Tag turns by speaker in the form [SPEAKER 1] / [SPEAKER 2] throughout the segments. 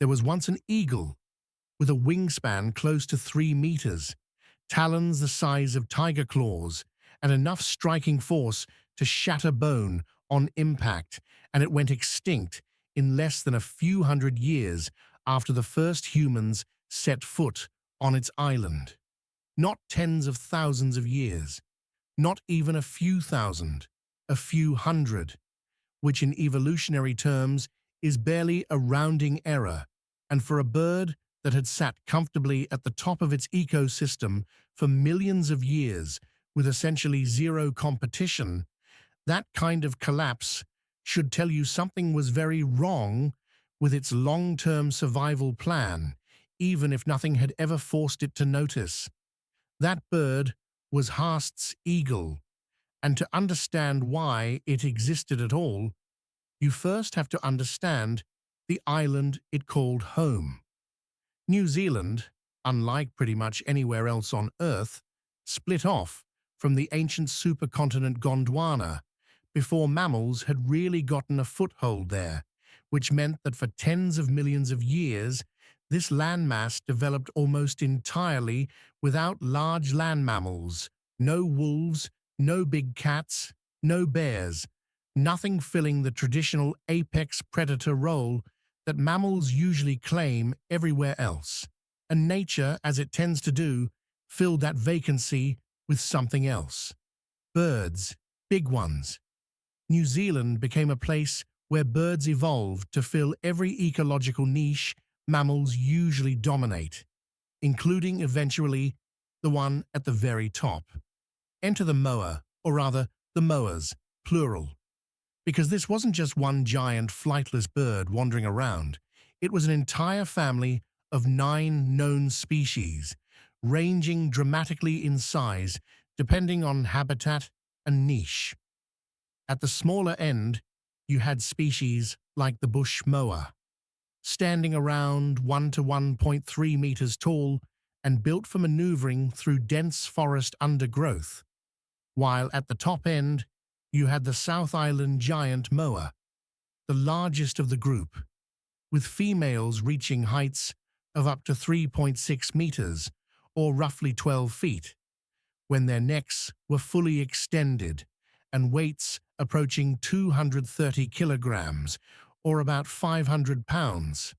[SPEAKER 1] There was once an eagle with a wingspan close to 3 meters, talons the size of tiger claws, and enough striking force to shatter bone on impact, and it went extinct in less than a few hundred years after the first humans set foot on its island. Not tens of thousands of years, not even a few thousand, a few hundred, which in evolutionary terms is barely a rounding error, and for a bird that had sat comfortably at the top of its ecosystem for millions of years with essentially zero competition, that kind of collapse should tell you something was very wrong with its long-term survival plan, even if nothing had ever forced it to notice. That bird was Haast's eagle, and to understand why it existed at all, you first have to understand the island it called home. New Zealand, unlike pretty much anywhere else on Earth, split off from the ancient supercontinent Gondwana before mammals had really gotten a foothold there, which meant that for tens of millions of years, this landmass developed almost entirely without large land mammals, no wolves, no big cats, no bears, nothing filling the traditional apex predator role that mammals usually claim everywhere else. And nature, as it tends to do, filled that vacancy with something else. Birds, big ones. New Zealand became a place where birds evolved to fill every ecological niche mammals usually dominate, including eventually the one at the very top. Enter the moa, or rather, the moas, plural. Because this wasn't just one giant flightless bird wandering around, it was an entire family of 9 known species, ranging dramatically in size depending on habitat and niche. At the smaller end, you had species like the bush moa, standing around 1 to 1.3 meters tall and built for maneuvering through dense forest undergrowth, while at the top end, you had the South Island giant moa, the largest of the group, with females reaching heights of up to 3.6 meters, or roughly 12 feet, when their necks were fully extended and weights approaching 230 kilograms, or about 500 pounds.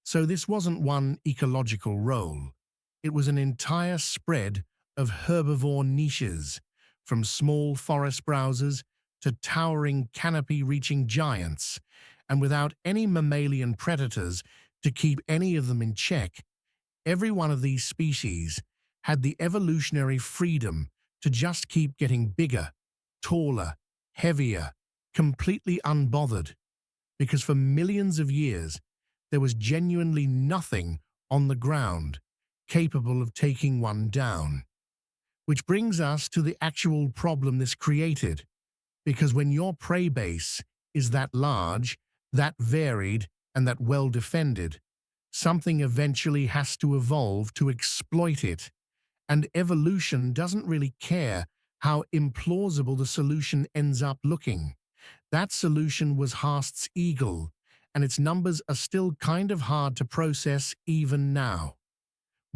[SPEAKER 1] So this wasn't one ecological role. It was an entire spread of herbivore niches, from small forest browsers to towering canopy-reaching giants, and without any mammalian predators to keep any of them in check, every one of these species had the evolutionary freedom to just keep getting bigger, taller, heavier, completely unbothered, because for millions of years there was genuinely nothing on the ground capable of taking one down. Which brings us to the actual problem this created, because when your prey base is that large, that varied, and that well-defended, something eventually has to evolve to exploit it, and evolution doesn't really care how implausible the solution ends up looking. That solution was Haast's eagle, and its numbers are still kind of hard to process even now.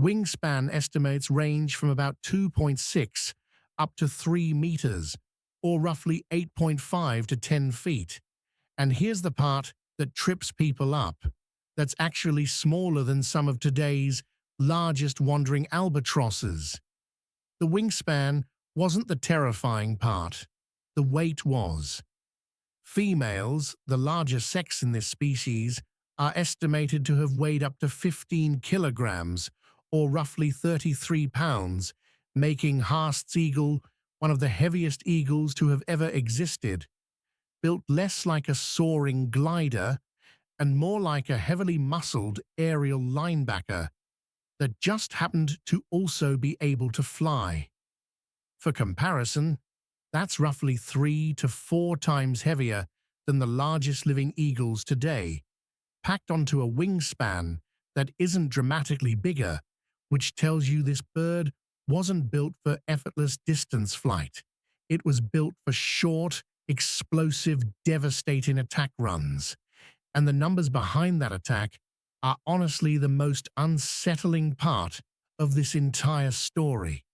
[SPEAKER 1] Wingspan estimates range from about 2.6 up to 3 meters, or roughly 8.5 to 10 feet. And here's the part that trips people up. That's actually smaller than some of today's largest wandering albatrosses. The wingspan wasn't the terrifying part. The weight was. Females, the larger sex in this species, are estimated to have weighed up to 15 kilograms, or roughly 33 pounds, making Haast's eagle one of the heaviest eagles to have ever existed, built less like a soaring glider and more like a heavily muscled aerial linebacker that just happened to also be able to fly. For comparison, that's roughly 3 to 4 times heavier than the largest living eagles today, packed onto a wingspan that isn't dramatically bigger, which tells you this bird wasn't built for effortless distance flight. It was built for short, explosive, devastating attack runs. And the numbers behind that attack are honestly the most unsettling part of this entire story.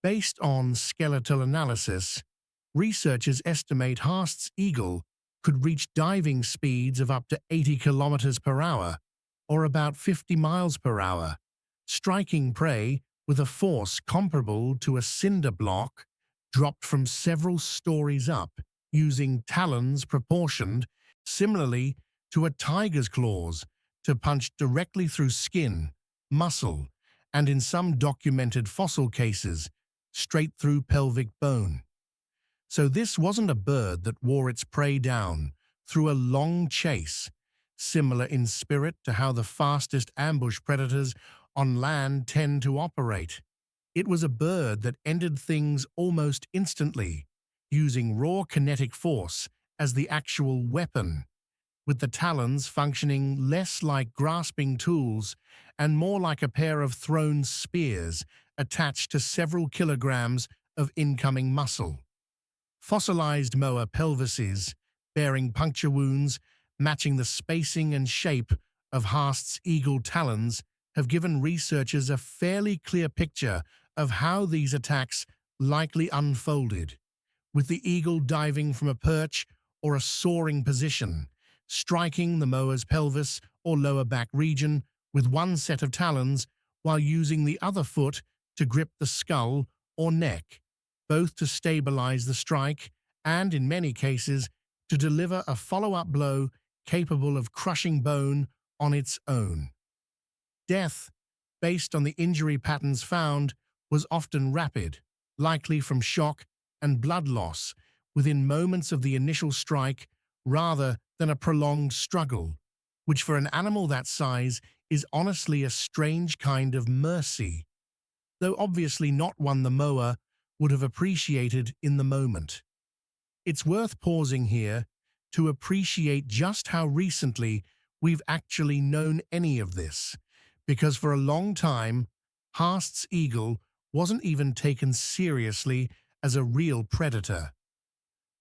[SPEAKER 1] Based on skeletal analysis, researchers estimate Haast's eagle could reach diving speeds of up to 80 kilometers per hour, or about 50 miles per hour, striking prey with a force comparable to a cinder block dropped from several stories up, using talons proportioned similarly to a tiger's claws to punch directly through skin, muscle, and in some documented fossil cases, straight through pelvic bone. So this wasn't a bird that wore its prey down through a long chase, similar in spirit to how the fastest ambush predators on land tend to operate. It was a bird that ended things almost instantly, using raw kinetic force as the actual weapon, with the talons functioning less like grasping tools and more like a pair of thrown spears attached to several kilograms of incoming muscle. Fossilized moa pelvises, bearing puncture wounds, matching the spacing and shape of Haast's eagle talons, have given researchers a fairly clear picture of how these attacks likely unfolded, with the eagle diving from a perch or a soaring position, striking the moa's pelvis or lower back region with one set of talons while using the other foot to grip the skull or neck, both to stabilize the strike and, in many cases, to deliver a follow-up blow capable of crushing bone on its own. Death, based on the injury patterns found, was often rapid, likely from shock and blood loss within moments of the initial strike rather than a prolonged struggle, which for an animal that size is honestly a strange kind of mercy, though obviously not one the moa would have appreciated in the moment. It's worth pausing here to appreciate just how recently we've actually known any of this, because for a long time, Haast's eagle wasn't even taken seriously as a real predator.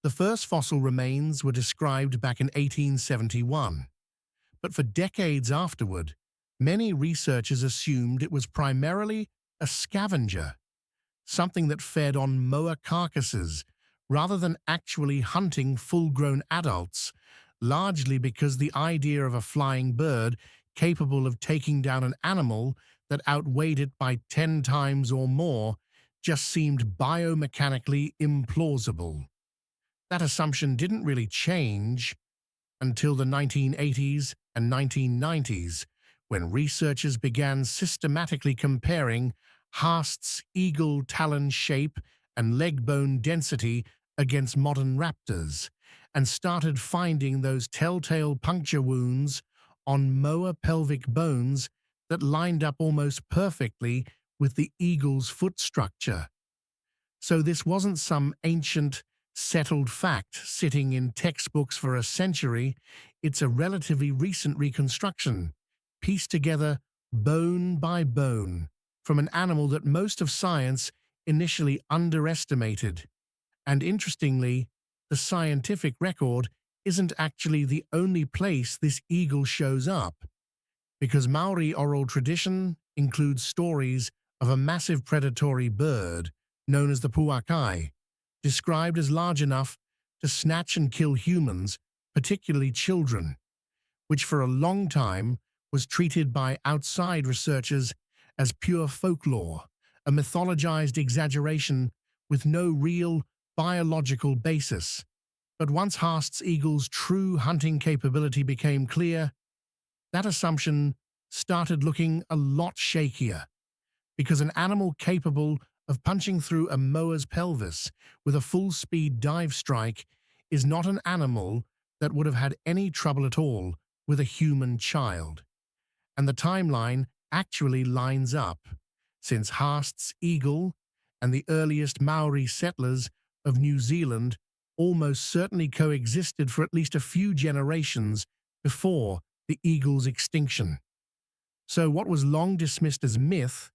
[SPEAKER 1] The first fossil remains were described back in 1871, but for decades afterward, many researchers assumed it was primarily a scavenger, something that fed on moa carcasses rather than actually hunting full-grown adults, largely because the idea of a flying bird capable of taking down an animal that outweighed it by 10 times or more just seemed biomechanically implausible. That assumption didn't really change until the 1980s and 1990s, when researchers began systematically comparing Haast's eagle talon shape and leg bone density against modern raptors, and started finding those telltale puncture wounds on moa pelvic bones that lined up almost perfectly with the eagle's foot structure. So this wasn't some ancient, settled fact sitting in textbooks for a century. It's a relatively recent reconstruction, pieced together bone by bone, from an animal that most of science initially underestimated. And interestingly, the scientific record isn't actually the only place this eagle shows up, because Maori oral tradition includes stories of a massive predatory bird known as the puakai, described as large enough to snatch and kill humans, particularly children, which for a long time was treated by outside researchers as pure folklore, a mythologized exaggeration with no real biological basis. But once Haast's eagle's true hunting capability became clear, that assumption started looking a lot shakier, because an animal capable of punching through a moa's pelvis with a full-speed dive strike is not an animal that would have had any trouble at all with a human child. And the timeline actually lines up, since Haast's eagle and the earliest Maori settlers of New Zealand almost certainly coexisted for at least a few generations before the eagle's extinction. So what was long dismissed as myth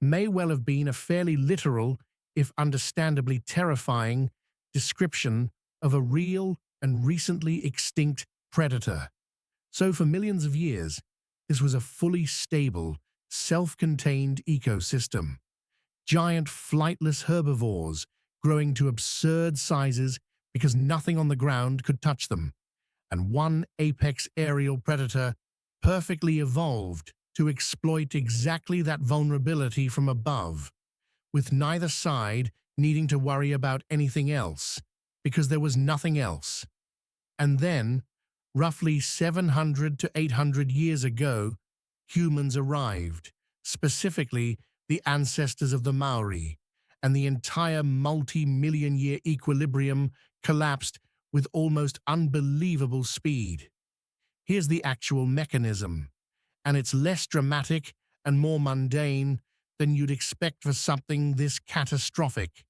[SPEAKER 1] may well have been a fairly literal, if understandably terrifying, description of a real and recently extinct predator. So for millions of years, This was a fully stable, self-contained ecosystem. Giant flightless herbivores growing to absurd sizes because nothing on the ground could touch them, and one apex aerial predator perfectly evolved to exploit exactly that vulnerability from above, with neither side needing to worry about anything else, because there was nothing else. And then, roughly 700 to 800 years ago, humans arrived, specifically the ancestors of the Maori, and the entire multi-million-year equilibrium collapsed with almost unbelievable speed. Here's the actual mechanism, and it's less dramatic and more mundane than you'd expect for something this catastrophic.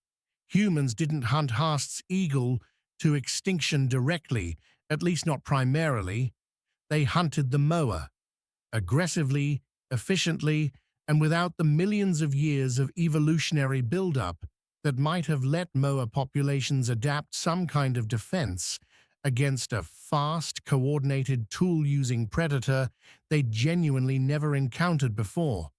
[SPEAKER 1] Humans didn't hunt Haast's eagle to extinction directly, at least not primarily. They hunted the moa, aggressively, efficiently, and without the millions of years of evolutionary buildup that might have let moa populations adapt some kind of defense against a fast, coordinated tool-using predator they genuinely never encountered before.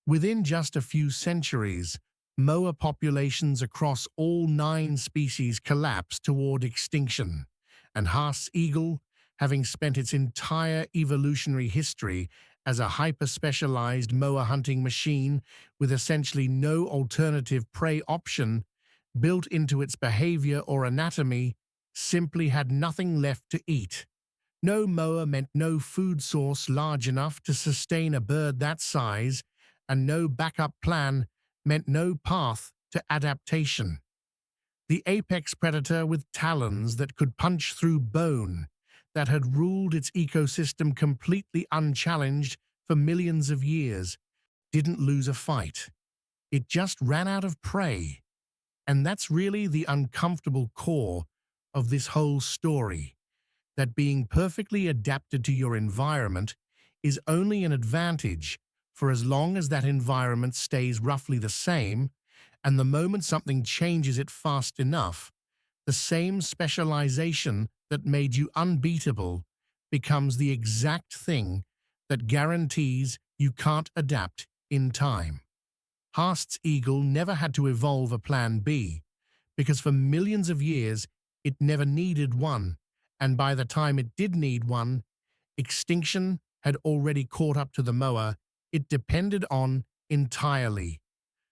[SPEAKER 1] Within just a few centuries, moa populations across all 9 species collapsed toward extinction, and Haast's eagle, having spent its entire evolutionary history as a hyper-specialized moa hunting machine with essentially no alternative prey option built into its behavior or anatomy, simply had nothing left to eat. No moa meant no food source large enough to sustain a bird that size, and no backup plan meant no path to adaptation. The apex predator with talons that could punch through bone, that had ruled its ecosystem completely unchallenged for millions of years, didn't lose a fight. It just ran out of prey. And that's really the uncomfortable core of this whole story, that being perfectly adapted to your environment is only an advantage for as long as that environment stays roughly the same, and the moment something changes it fast enough, the same specialization that made you unbeatable becomes the exact thing that guarantees you can't adapt in time. Haast's eagle never had to evolve a plan B, because for millions of years it never needed one, and by the time it did need one, extinction had already caught up to the moa it depended on entirely.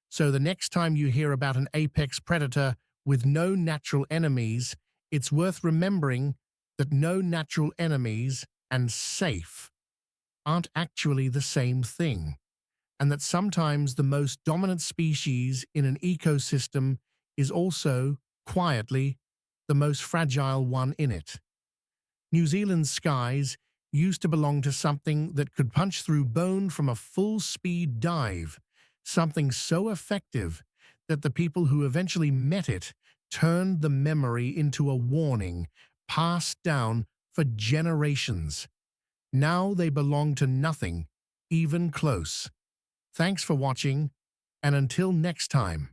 [SPEAKER 1] So the next time you hear about an apex predator with no natural enemies, it's worth remembering that no natural enemies and safe aren't actually the same thing, and that sometimes the most dominant species in an ecosystem is also, quietly, the most fragile one in it. New Zealand's skies used to belong to something that could punch through bone from a full-speed dive, something so effective that the people who eventually met it turned the memory into a warning passed down for generations. Now they belong to nothing, even close. Thanks for watching, and until next time.